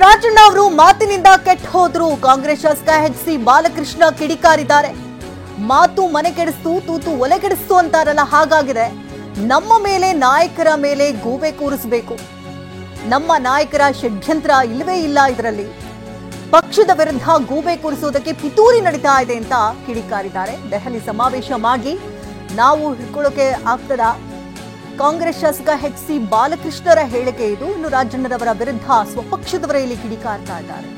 ರಾಜಣ್ಣ ಅವರು ಮಾತಿನಿಂದ ಕೆಟ್ಟ ಹೋದ್ರು. ಕಾಂಗ್ರೆಸ್ ಶಾಸಕ ಎಚ್.ಸಿ. ಬಾಲಕೃಷ್ಣ ಕಿಡಿಕಾರಿದ್ದಾರೆ. ಮಾತು ಮನೆ ಕೆಡಿಸ್ತು, ತೂತು ಒಲೆ ಕೆಡಿಸ್ತು ಅಂತಾರಲ್ಲ, ಹಾಗಾಗಿದೆ. ನಮ್ಮ ಮೇಲೆ, ನಾಯಕರ ಮೇಲೆ ಗೂಬೆ ಕೂರಿಸಬೇಕು. ನಮ್ಮ ನಾಯಕರ ಷಡ್ಯಂತ್ರ ಇಲ್ಲವೇ ಇಲ್ಲ. ಇದರಲ್ಲಿ ಪಕ್ಷದ ವಿರುದ್ಧ ಗೂಬೆ ಕೂರಿಸುವುದಕ್ಕೆ ಪಿತೂರಿ ನಡೀತಾ ಇದೆ ಅಂತ ಕಿಡಿಕಾರಿದ್ದಾರೆ. ದೆಹಲಿ ಸಮಾವೇಶ ಮಾಡಿ ನಾವು ಹಿಡ್ಕೊಳ್ಳೋಕೆ ಆಗ್ತದ? ಕಾಂಗ್ರೆಸ್ ಶಾಸಕ ಎಚ್.ಸಿ. ಬಾಲಕೃಷ್ಣರ ಹೇಳಿಕೆ ಇದು. ಇನ್ನು ರಾಜಣ್ಣರವರ ವಿರುದ್ಧ ಸ್ವಪಕ್ಷದವರೇ ಇಲ್ಲಿ ಕಿಡಿಕಾರ್ತಾ ಇದ್ದಾರೆ.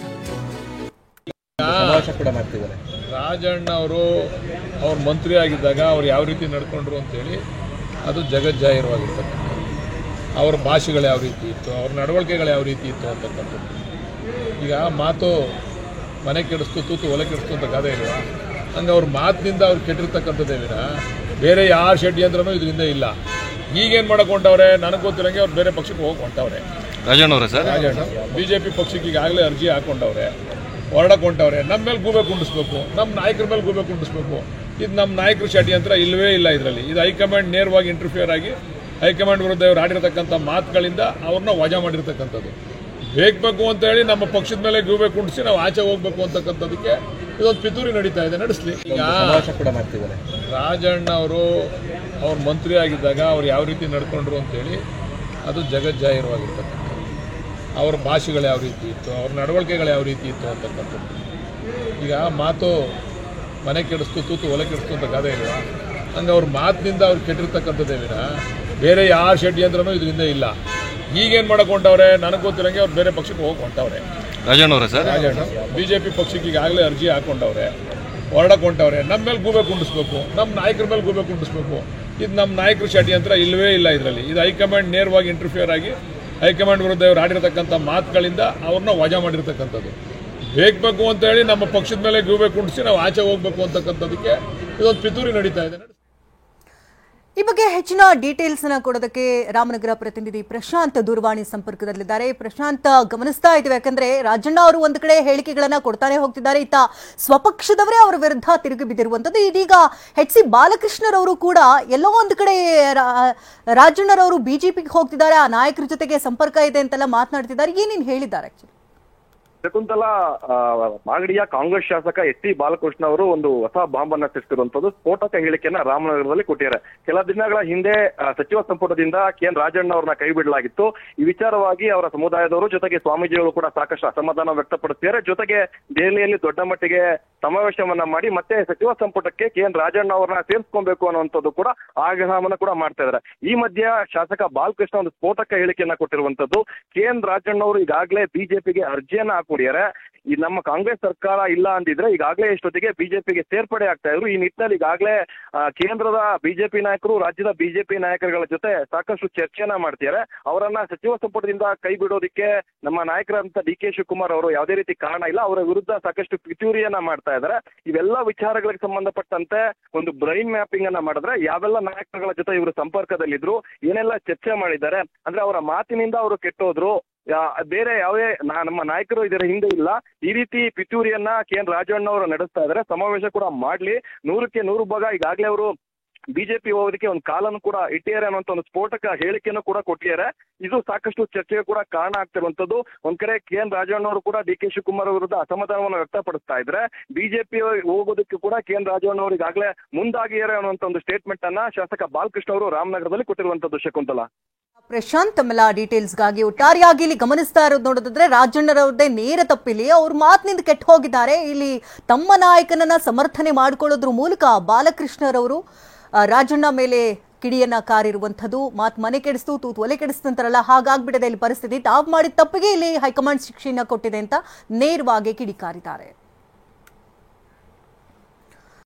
ರಾಜಣ್ಣ ಅವರು ಅವ್ರ ಮಂತ್ರಿ ಆಗಿದ್ದಾಗ ಅವ್ರು ಯಾವ ರೀತಿ ನಡ್ಕೊಂಡ್ರು ಅಂತೇಳಿ ಅದು ಜಗಜ್ಜಾಹಿರವಾಗಿರ್ತಕ್ಕಂಥದ್ದು. ಅವ್ರ ಭಾಷೆಗಳು ಯಾವ ರೀತಿ ಇತ್ತು, ಅವ್ರ ನಡವಳಿಕೆಗಳು ಯಾವ ರೀತಿ ಇತ್ತು ಅಂತಕ್ಕಂಥದ್ದು. ಈಗ ಮಾತು ಮನೆ ಕೆಡಿಸ್ತು, ತೂತು ಒಲೆ ಕೆಡಿಸ್ತು ಅಂತ ಗಾದೆ ಇಲ್ವಾ? ಹಂಗೆ ಅವ್ರ ಮಾತಿನಿಂದ ಅವ್ರು ಕೆಟ್ಟಿರ್ತಕ್ಕಂಥದ್ದೇ ವಿನ ಬೇರೆ ಯಾರ ಷಡ್ಯಂತ್ರನೂ ಇದರಿಂದ ಇಲ್ಲ. ಈಗೇನು ಮಾಡಕ್ಕೆ ಹೊಂಟವ್ರೆ ನನಗೆ ಗೊತ್ತಿರಂಗೆ ಅವ್ರು ಬೇರೆ ಪಕ್ಷಕ್ಕೆ ಹೋಗಿ ಹೊಂಟವ್ರೆ. ರಾಜಣ್ಣ BJP ಪಕ್ಷಕ್ಕೆ ಈಗಾಗಲೇ ಅರ್ಜಿ ಹಾಕೊಂಡವ್ರೆ, ಹೊರಡಕ್ಕೆ ಹೊಂಟವ್ರೆ. ನಮ್ಮ ಮೇಲೆ ಗೂಬೆ ಕುಂಡಿಸ್ಬೇಕು, ನಮ್ಮ ನಾಯಕರ ಮೇಲೆ ಗೂಬೆ ಕುಂಡಿಸ್ಬೇಕು. ಇದು ನಮ್ಮ ನಾಯಕರ ಷಡ್ಯಂತ್ರ ಇಲ್ಲವೇ ಇಲ್ಲ. ಇದರಲ್ಲಿ ಇದು ಹೈಕಮಾಂಡ್ ನೇರವಾಗಿ ಇಂಟರ್ಫಿಯರ್ ಆಗಿ ಹೈಕಮಾಂಡ್ ವಿರುದ್ಧ ಇವರು ಆಡಿರ್ತಕ್ಕಂಥ ಮಾತುಗಳಿಂದ ಅವ್ರನ್ನ ವಜಾ ಮಾಡಿರ್ತಕ್ಕಂಥದ್ದು. ಬೇಕು ಅಂತ ಹೇಳಿ ನಮ್ಮ ಪಕ್ಷದ ಮೇಲೆ ಗೂಬೆ ಕುಂಡಿಸಿ ನಾವು ಆಚೆ ಹೋಗ್ಬೇಕು ಅಂತಕ್ಕಂಥದಕ್ಕೆ ಇದೊಂದು ಪಿತೂರಿ ನಡೀತಾ ಇದೆ. ನಡೆಸಲಿ. ಈಗ ರಾಜಣ್ಣ ಅವರು ಅವ್ರ ಮಂತ್ರಿ ಆಗಿದ್ದಾಗ ಅವ್ರು ಯಾವ ರೀತಿ ನಡ್ಕೊಂಡ್ರು ಅಂತೇಳಿ ಅದು ಜಗಜ್ಜಾಹಿರವಾಗಿರ್ತಕ್ಕಂಥದ್ದು. ಅವ್ರ ಭಾಷೆಗಳು ಯಾವ ರೀತಿ ಇತ್ತು, ಅವ್ರ ನಡವಳಿಕೆಗಳು ಯಾವ ರೀತಿ ಇತ್ತು ಅಂತಕ್ಕಂಥದ್ದು. ಈಗ ಮಾತು ಮನೆ ಕೆಡಿಸ್ತು, ತೂತು ಒಲೆ ಕೆಡಿಸ್ತು ಅಂತ ಗಾದೆ ಇಲ್ವಾ? ಹಂಗೆ ಅವ್ರ ಮಾತಿನಿಂದ ಅವ್ರು ಕೆಟ್ಟಿರ್ತಕ್ಕಂಥದ್ದೇ ವಿನ ಬೇರೆ ಯಾರ ಷಡ್ಯಂತ್ರನೂ ಇದರಿಂದ ಇಲ್ಲ. ಈಗೇನು ಮಾಡಕ್ಕೆ ಹೊಂಟವ್ರೆ ನನಗೆ ಗೊತ್ತಿರಂಗೆ ಅವ್ರು ಬೇರೆ ಪಕ್ಷಕ್ಕೆ ಹೋಗಿ ಹೊಂಟವ್ರೆ. ರಾಜಣ್ಣ BJP ಪಕ್ಷಕ್ಕೆ ಈಗಾಗಲೇ ಅರ್ಜಿ ಹಾಕೊಂಡವ್ರೆ, ಹೊರಡಕ್ಕೆ ಹೊಂಟವ್ರೆ. ನಮ್ಮ ಮೇಲೆ ಗೂಬೆ ಕುಂಡಿಸ್ಬೇಕು, ನಮ್ಮ ನಾಯಕರ ಮೇಲೆ ಗೂಬೆ ಕುಂಡಿಸ್ಬೇಕು. ಇದು ನಮ್ಮ ನಾಯಕರ ಷಡ್ಯಂತ್ರ ಇಲ್ಲವೇ ಇಲ್ಲ. ಇದರಲ್ಲಿ ಇದು ಹೈಕಮಾಂಡ್ ನೇರವಾಗಿ ಇಂಟರ್ಫಿಯರ್ ಆಗಿ ಹೈಕಮಾಂಡ್ ವಿರುದ್ಧ ಇವರು ಆಡಿರ್ತಕ್ಕಂಥ ಮಾತುಗಳಿಂದ ಅವ್ರನ್ನ ವಜಾ ಮಾಡಿರ್ತಕ್ಕಂಥದ್ದು. ಬೇಕು ಅಂತ ಹೇಳಿ ನಮ್ಮ ಪಕ್ಷದ ಮೇಲೆ ಗೂಬೆ ಕುಂಡಿಸಿ ನಾವು ಆಚೆ ಹೋಗ್ಬೇಕು ಅಂತಕ್ಕಂಥದಕ್ಕೆ ಇದೊಂದು ಪಿತೂರಿ ನಡೀತಾ ಇದೆ. ಈ ಬಗ್ಗೆ ಹೆಚ್ಚಿನ ಡೀಟೇಲ್ಸ್ ಅನ್ನ ಕೊಡೋದಕ್ಕೆ ರಾಮನಗರ ಪ್ರತಿನಿಧಿ ಪ್ರಶಾಂತ್ ದೂರವಾಣಿ ಸಂಪರ್ಕದಲ್ಲಿದ್ದಾರೆ. ಪ್ರಶಾಂತ್, ಗಮನಿಸ್ತಾ ಇದ್ದೀವಿ, ಯಾಕಂದ್ರೆ ರಾಜಣ್ಣ ಅವರು ಒಂದು ಕಡೆ ಹೇಳಿಕೆಗಳನ್ನ ಕೊಡ್ತಾನೆ ಹೋಗ್ತಿದ್ದಾರೆ, ಇತ್ತ ಸ್ವಪಕ್ಷದವರೇ ಅವರ ವಿರುದ್ಧ ತಿರುಗಿ ಬಿದ್ದಿರುವಂತದ್ದು. ಇದೀಗ ಎಚ್.ಸಿ. ಬಾಲಕೃಷ್ಣರವರು ಕೂಡ ಎಲ್ಲೋ ಒಂದು ಕಡೆ ರಾಜಣ್ಣರವರು ಬಿಜೆಪಿಗೆ ಹೋಗ್ತಿದ್ದಾರೆ, ಆ ನಾಯಕರ ಜೊತೆಗೆ ಸಂಪರ್ಕ ಇದೆ ಅಂತೆಲ್ಲ ಮಾತನಾಡ್ತಿದ್ದಾರೆ. ಏನೇನು ಹೇಳಿದ್ದಾರೆ ಆಕ್ಚುಲಿ? ಶಕುಂತಲಾ, ಮಾಗಡಿಯ ಕಾಂಗ್ರೆಸ್ ಶಾಸಕ ಎಚ್.ಸಿ. ಬಾಲಕೃಷ್ಣ ಅವರು ಒಂದು ಹೊಸ ಬಾಂಬ್ ಅನ್ನ ಸಿಕ್ತಿರುವಂತದ್ದು ಸ್ಫೋಟಕ ಹೇಳಿಕೆಯನ್ನ ರಾಮನಗರದಲ್ಲಿ ಕೊಟ್ಟಿದ್ದಾರೆ. ಕೆಲ ದಿನಗಳ ಹಿಂದೆ ಸಚಿವ ಸಂಪುಟದಿಂದ KN ರಾಜಣ್ಣ ಅವ್ರನ್ನ ಕೈ ಬಿಡಲಾಗಿತ್ತು. ಈ ವಿಚಾರವಾಗಿ ಅವರ ಸಮುದಾಯದವರು ಜೊತೆಗೆ ಸ್ವಾಮೀಜಿಗಳು ಕೂಡ ಸಾಕಷ್ಟು ಅಸಮಾಧಾನ ವ್ಯಕ್ತಪಡಿಸಿದ್ದಾರೆ. ಜೊತೆಗೆ ದೆಹಲಿಯಲ್ಲಿ ದೊಡ್ಡ ಮಟ್ಟಿಗೆ ಸಮಾವೇಶವನ್ನ ಮಾಡಿ ಮತ್ತೆ ಸಚಿವ ಸಂಪುಟಕ್ಕೆ KN ರಾಜಣ್ಣ ಅವ್ರನ್ನ ಸೇರಿಸ್ಕೊಬೇಕು ಅನ್ನುವಂಥದ್ದು ಕೂಡ ಆಗ್ರಹವನ್ನ ಕೂಡ ಮಾಡ್ತಾ ಇದ್ದಾರೆ. ಈ ಮಧ್ಯ ಶಾಸಕ ಬಾಲಕೃಷ್ಣ ಒಂದು ಸ್ಫೋಟಕ ಹೇಳಿಕೆಯನ್ನ ಕೊಟ್ಟಿರುವಂತದ್ದು. KN ರಾಜಣ್ಣ ಅವರು ಈಗಾಗಲೇ ಬಿಜೆಪಿಗೆ ಅರ್ಜಿಯನ್ನ ಹಾಕೊಂಡಿದ್ದಾರೆ. ಈ ನಮ್ಮ ಕಾಂಗ್ರೆಸ್ ಸರ್ಕಾರ ಇಲ್ಲ ಅಂದಿದ್ರೆ ಈಗಾಗಲೇ ಇಷ್ಟೊತ್ತಿಗೆ ಬಿಜೆಪಿಗೆ ಸೇರ್ಪಡೆ ಆಗ್ತಾ ಇದ್ರು. ಈ ನಿಟ್ಟಿನಲ್ಲಿ ಈಗಾಗಲೇ ಕೇಂದ್ರದ ಬಿಜೆಪಿ ನಾಯಕರು ರಾಜ್ಯದ ಬಿಜೆಪಿ ನಾಯಕರುಗಳ ಜೊತೆ ಸಾಕಷ್ಟು ಚರ್ಚೆಯನ್ನ ಮಾಡ್ತಿದ್ದಾರೆ. ಅವರನ್ನ ಸಚಿವ ಸಂಪುಟದಿಂದ ಕೈ ಬಿಡೋದಕ್ಕೆ ನಮ್ಮ ನಾಯಕರಂತ DK ಶಿವಕುಮಾರ್ ಅವರು ಯಾವುದೇ ರೀತಿ ಕಾರಣ ಇಲ್ಲ. ಅವರ ವಿರುದ್ಧ ಸಾಕಷ್ಟು ಪಿತೂರಿಯನ್ನ ಮಾಡ್ತಾ ಇದ್ದಾರೆ. ಇವೆಲ್ಲ ವಿಚಾರಗಳಿಗೆ ಸಂಬಂಧಪಟ್ಟಂತೆ ಒಂದು ಬ್ರೈನ್ ಮ್ಯಾಪಿಂಗ್ ಅನ್ನ ಮಾಡಿದ್ರೆ ಯಾವೆಲ್ಲ ನಾಯಕರುಗಳ ಜೊತೆ ಇವರು ಸಂಪರ್ಕದಲ್ಲಿದ್ರು, ಏನೆಲ್ಲ ಚರ್ಚೆ ಮಾಡಿದ್ದಾರೆ, ಅಂದ್ರೆ ಅವರ ಮಾತಿನಿಂದ ಅವರು ಕೆಟ್ಟೋದ್ರು, ಬೇರೆ ಯಾವುದೇ ನಮ್ಮ ನಾಯಕರು ಇದರ ಹಿಂದೆ ಇಲ್ಲ. ಈ ರೀತಿ ಪಿತೂರಿಯನ್ನ KN ರಾಜಣ್ಣ ಅವರು ನಡೆಸ್ತಾ ಇದ್ದಾರೆ. ಸಮಾವೇಶ ಕೂಡ ಮಾಡ್ಲಿ, 100ಕ್ಕೆ 100 ಭಾಗ ಈಗಾಗಲೇ ಅವರು ಬಿಜೆಪಿ ಹೋಗೋದಕ್ಕೆ ಒಂದು ಕಾಲನ್ನು ಕೂಡ ಇಟ್ಟಿದ್ದಾರೆ ಅನ್ನುವಂತ ಒಂದು ಸ್ಫೋಟಕ ಹೇಳಿಕೆಯನ್ನು ಕೂಡ ಕೊಟ್ಟಿದ್ದಾರೆ. ಇದು ಸಾಕಷ್ಟು ಚರ್ಚೆಗೆ ಕೂಡ ಕಾರಣ ಆಗ್ತಿರುವಂತದ್ದು. ಒಂದ್ ಕಡೆ KN ರಾಜಣ್ಣ ಅವರು ಕೂಡ DK ಶಿವಕುಮಾರ್ ವಿರುದ್ಧ ಅಸಮಾಧಾನವನ್ನು ವ್ಯಕ್ತಪಡಿಸ್ತಾ ಇದ್ರೆ, ಬಿಜೆಪಿ ಹೋಗೋದಕ್ಕೆ ಕೂಡ KN ರಾಜಣ್ಣ ಅವರು ಈಗಾಗಲೇ ಮುಂದಾಗಿದ್ದಾರೆ ಅನ್ನುವಂತ ಒಂದು ಸ್ಟೇಟ್ಮೆಂಟ್ ಅನ್ನ ಶಾಸಕ ಬಾಲಕೃಷ್ಣ ಅವರು ರಾಮನಗರದಲ್ಲಿ ಕೊಟ್ಟಿರುವಂತದ್ದು. ಶಕುಂತಲಾ, ಪ್ರಶಾಂತ್, ತಮ್ಮೆಲ್ಲ ಡೀಟೇಲ್ಸ್ಗಾಗಿ ಒಟ್ಟಾರೆಯಾಗಿ ಇಲ್ಲಿ ಗಮನಿಸ್ತಾ ಇರೋದು ನೋಡೋದಾದ್ರೆ ರಾಜಣ್ಣರವ್ರದ್ದೇ ನೇರ ತಪ್ಪಿಲ್ಲಿ. ಅವ್ರ ಮಾತಿನಿಂದ ಕೆಟ್ಟು ಹೋಗಿದ್ದಾರೆ. ಇಲ್ಲಿ ತಮ್ಮ ನಾಯಕನನ್ನ ಸಮರ್ಥನೆ ಮಾಡಿಕೊಳ್ಳೋದ್ರ ಮೂಲಕ ಬಾಲಕೃಷ್ಣರವರು ರಾಜಣ್ಣ ಮೇಲೆ ಕಿಡಿಯನ್ನ ಕಾರಿರುವಂಥದ್ದು. ಮಾತು ಮನೆ ಕೆಡಿಸ್ತು, ತೂತು ಒಲೆ ಕೆಡಿಸ್ತು ಅಂತಾರಲ್ಲ, ಹಾಗಾಗ್ಬಿಟ್ಟಿದೆ ಇಲ್ಲಿ ಪರಿಸ್ಥಿತಿ. ತಾವು ಮಾಡಿದ ತಪ್ಪಿಗೆ ಇಲ್ಲಿ ಹೈಕಮಾಂಡ್ ಶಿಕ್ಷೆಯನ್ನ ಕೊಟ್ಟಿದೆ ಅಂತ ನೇರವಾಗಿ ಕಿಡಿಕಾರಿದ್ದಾರೆ.